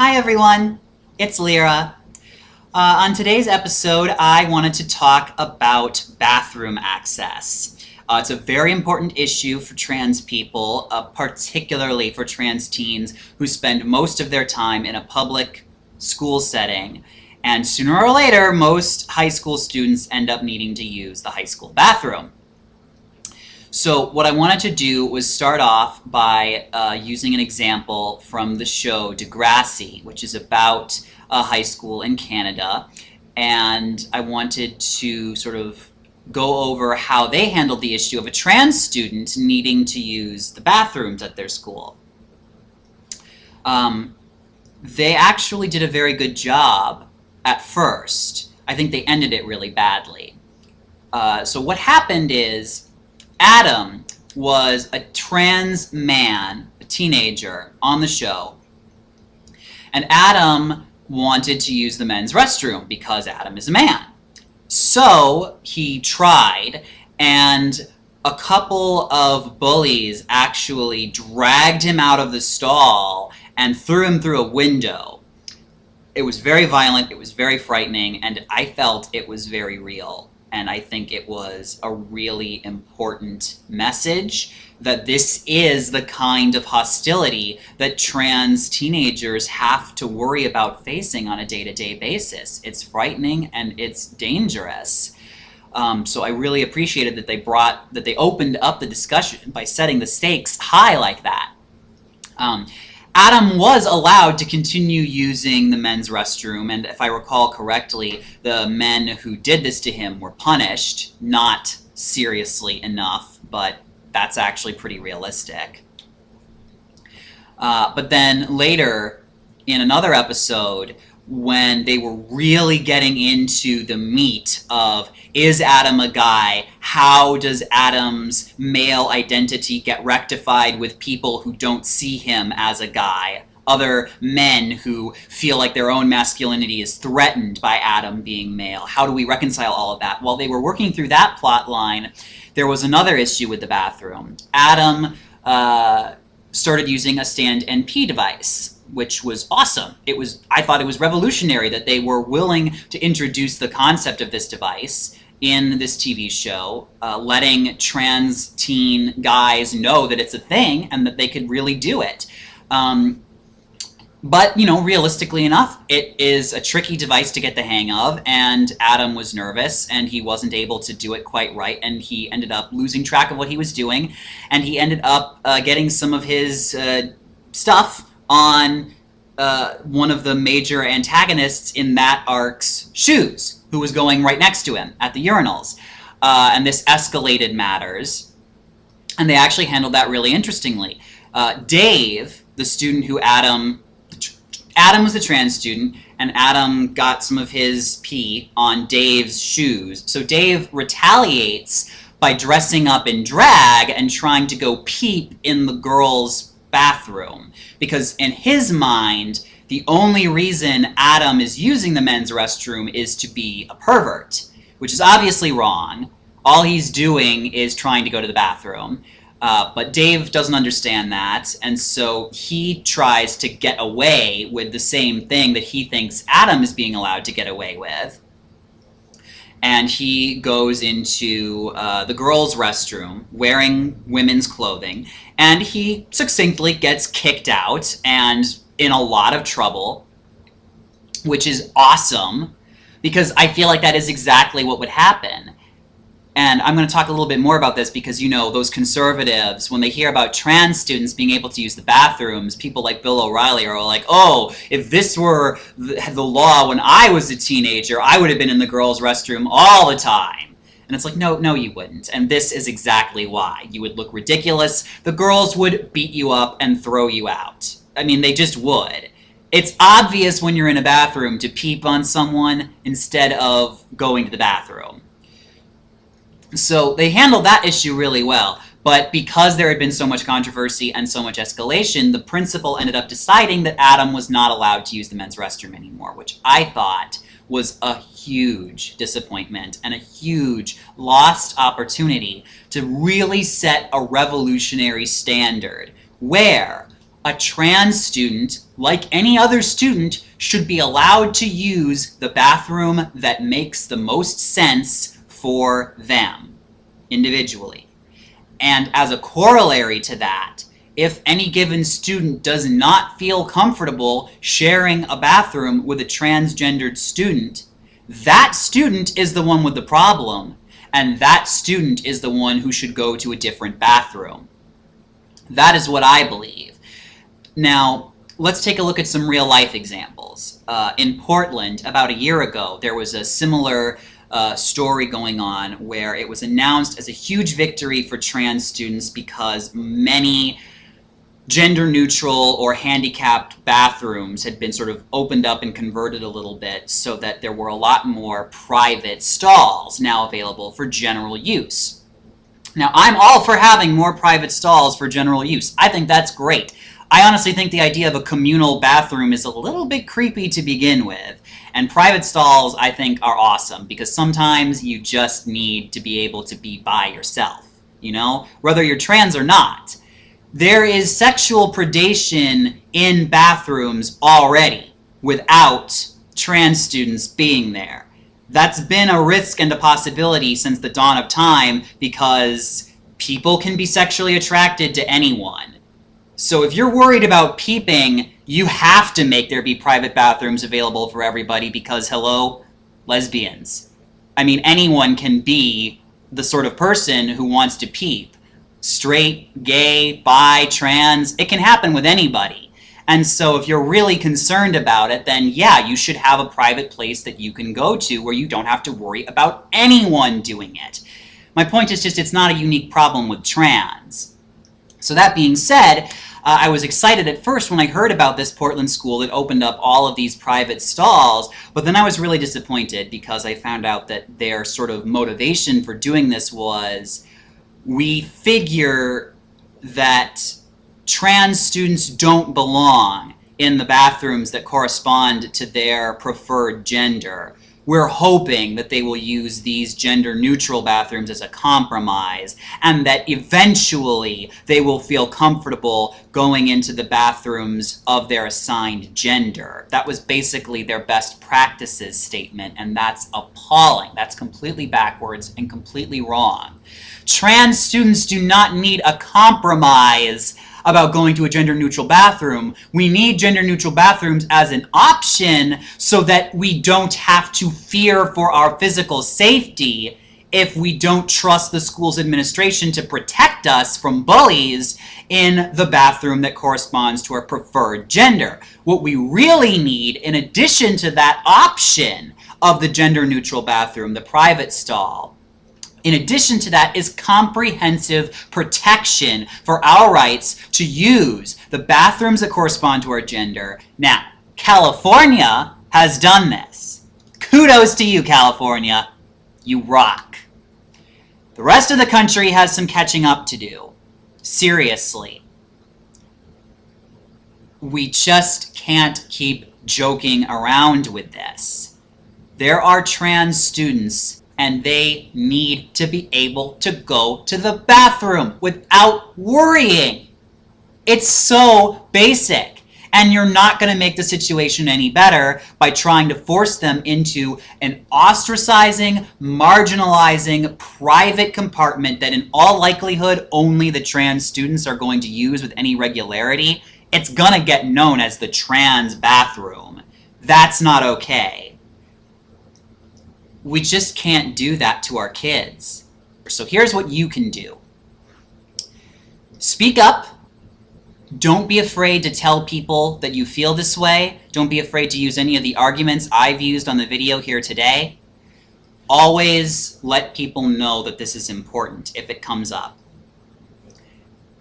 Hi everyone, it's Lyra. On today's episode, I wanted to talk about bathroom access. It's a very important issue for trans people, particularly for trans teens who spend most of their time in a public school setting. And sooner or later, most high school students end up needing to use the high school bathroom. So what I wanted to do was start off by using an example from the show Degrassi, which is about a high school in Canada. And I wanted to sort of go over how they handled the issue of a trans student needing to use the bathrooms at their school. They actually did a very good job at first. I think they ended it really badly. So what happened is Adam was a trans man, a teenager, on the show. And Adam wanted to use the men's restroom because Adam is a man. So he tried, and a couple of bullies actually dragged him out of the stall and threw him through a window. It was very violent, it was very frightening, and I felt it was very real. And I think it was a really important message that this is the kind of hostility that trans teenagers have to worry about facing on a day-to-day basis. It's frightening and it's dangerous. So I really appreciated that they opened up the discussion by setting the stakes high like that. Adam was allowed to continue using the men's restroom, and if I recall correctly, the men who did this to him were punished, not seriously enough, but that's actually pretty realistic. But then later, in another episode, when they were really getting into the meat of, is Adam a guy? How does Adam's male identity get rectified with people who don't see him as a guy? Other men who feel like their own masculinity is threatened by Adam being male. How do we reconcile all of that? While they were working through that plot line, there was another issue with the bathroom. Adam started using a stand and pee device, which was awesome. I thought it was revolutionary that they were willing to introduce the concept of this device in this TV show, letting trans teen guys know that it's a thing and that they could really do it. But, realistically enough, it is a tricky device to get the hang of, and Adam was nervous, and he wasn't able to do it quite right, and he ended up losing track of what he was doing, and he ended up getting some of his stuff on one of the major antagonists in that arc's shoes, who was going right next to him at the urinals. And this escalated matters, and they actually handled that really interestingly. Dave, the student who Adam was a trans student, and Adam got some of his pee on Dave's shoes. So Dave retaliates by dressing up in drag and trying to go peep in the girls' bathroom. Because in his mind, the only reason Adam is using the men's restroom is to be a pervert, which is obviously wrong. All he's doing is trying to go to the bathroom. But Dave doesn't understand that, and so he tries to get away with the same thing that he thinks Adam is being allowed to get away with. And he goes into the girls' restroom wearing women's clothing, and he succinctly gets kicked out and in a lot of trouble, which is awesome, because I feel like that is exactly what would happen. And I'm going to talk a little bit more about this because, those conservatives, when they hear about trans students being able to use the bathrooms, people like Bill O'Reilly are like, oh, if this were the law when I was a teenager, I would have been in the girls' restroom all the time. And it's like, no, you wouldn't. And this is exactly why. You would look ridiculous. The girls would beat you up and throw you out. I mean, they just would. It's obvious when you're in a bathroom to peep on someone instead of going to the bathroom. So they handled that issue really well, but because there had been so much controversy and so much escalation, the principal ended up deciding that Adam was not allowed to use the men's restroom anymore, which I thought was a huge disappointment and a huge lost opportunity to really set a revolutionary standard where A trans student, like any other student, should be allowed to use the bathroom that makes the most sense for them individually. And as a corollary to that, if any given student does not feel comfortable sharing a bathroom with a transgendered student, that student is the one with the problem, and that student is the one who should go to a different bathroom. That is what I believe. Now, let's take a look at some real-life examples. In Portland, about a year ago, there was a similar story going on where it was announced as a huge victory for trans students because many gender-neutral or handicapped bathrooms had been sort of opened up and converted a little bit so that there were a lot more private stalls now available for general use. Now, I'm all for having more private stalls for general use. I think that's great. I honestly think the idea of a communal bathroom is a little bit creepy to begin with. And private stalls, I think, are awesome because sometimes you just need to be able to be by yourself, you know, whether you're trans or not. There is sexual predation in bathrooms already without trans students being there. That's been a risk and a possibility since the dawn of time because people can be sexually attracted to anyone. So if you're worried about peeping, you have to make there be private bathrooms available for everybody because, hello, lesbians. I mean, anyone can be the sort of person who wants to peep. Straight, gay, bi, trans, it can happen with anybody. And so if you're really concerned about it, then yeah, you should have a private place that you can go to where you don't have to worry about anyone doing it. My point is just it's not a unique problem with trans. So that being said, I was excited at first when I heard about this Portland school that opened up all of these private stalls, but then I was really disappointed because I found out that their sort of motivation for doing this was, we figure that trans students don't belong in the bathrooms that correspond to their preferred gender. We're hoping that they will use these gender-neutral bathrooms as a compromise, and that eventually they will feel comfortable going into the bathrooms of their assigned gender. That was basically their best practices statement, and that's appalling. That's completely backwards and completely wrong. Trans students do not need a compromise about going to a gender-neutral bathroom. We need gender-neutral bathrooms as an option so that we don't have to fear for our physical safety if we don't trust the school's administration to protect us from bullies in the bathroom that corresponds to our preferred gender. What we really need, in addition to that option of the gender-neutral bathroom, the private stall, in addition to that is comprehensive protection for our rights to use the bathrooms that correspond to our gender. Now, California has done this. Kudos to you, California. You rock. The rest of the country has some catching up to do. Seriously. We just can't keep joking around with this. There are trans students and they need to be able to go to the bathroom without worrying. It's so basic. And you're not going to make the situation any better by trying to force them into an ostracizing, marginalizing, private compartment that in all likelihood only the trans students are going to use with any regularity. It's going to get known as the trans bathroom. That's not okay. We just can't do that to our kids. So here's what you can do. Speak up. Don't be afraid to tell people that you feel this way. Don't be afraid to use any of the arguments I've used on the video here today. Always let people know that this is important if it comes up.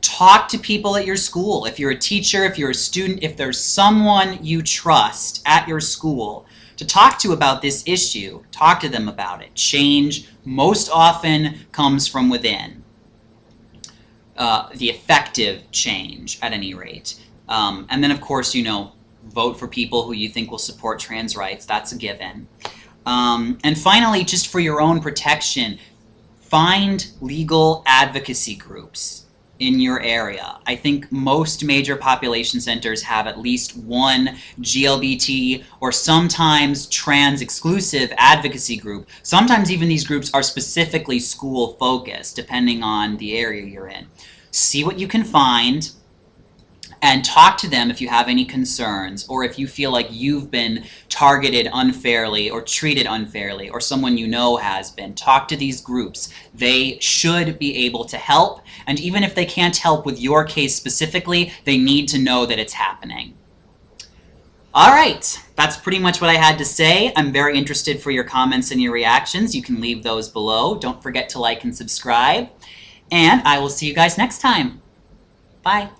Talk to people at your school. If you're a teacher, if you're a student, if there's someone you trust at your school to talk to about this issue, talk to them about it. Change most often comes from within. The effective change, at any rate. And then, of course, you know, vote for people who you think will support trans rights. That's a given. And finally, just for your own protection, find legal advocacy groups. in your area. I think most major population centers have at least one GLBT or sometimes trans exclusive advocacy group. Sometimes even these groups are specifically school focused, depending on the area you're in. See what you can find and talk to them if you have any concerns, or if you feel like you've been targeted unfairly or treated unfairly, or someone you know has been. Talk to these groups. They should be able to help, and even if they can't help with your case specifically, they need to know that it's happening. All right, that's pretty much what I had to say. I'm very interested for your comments and your reactions. You can leave those below. Don't forget to like and subscribe, and I will see you guys next time. Bye.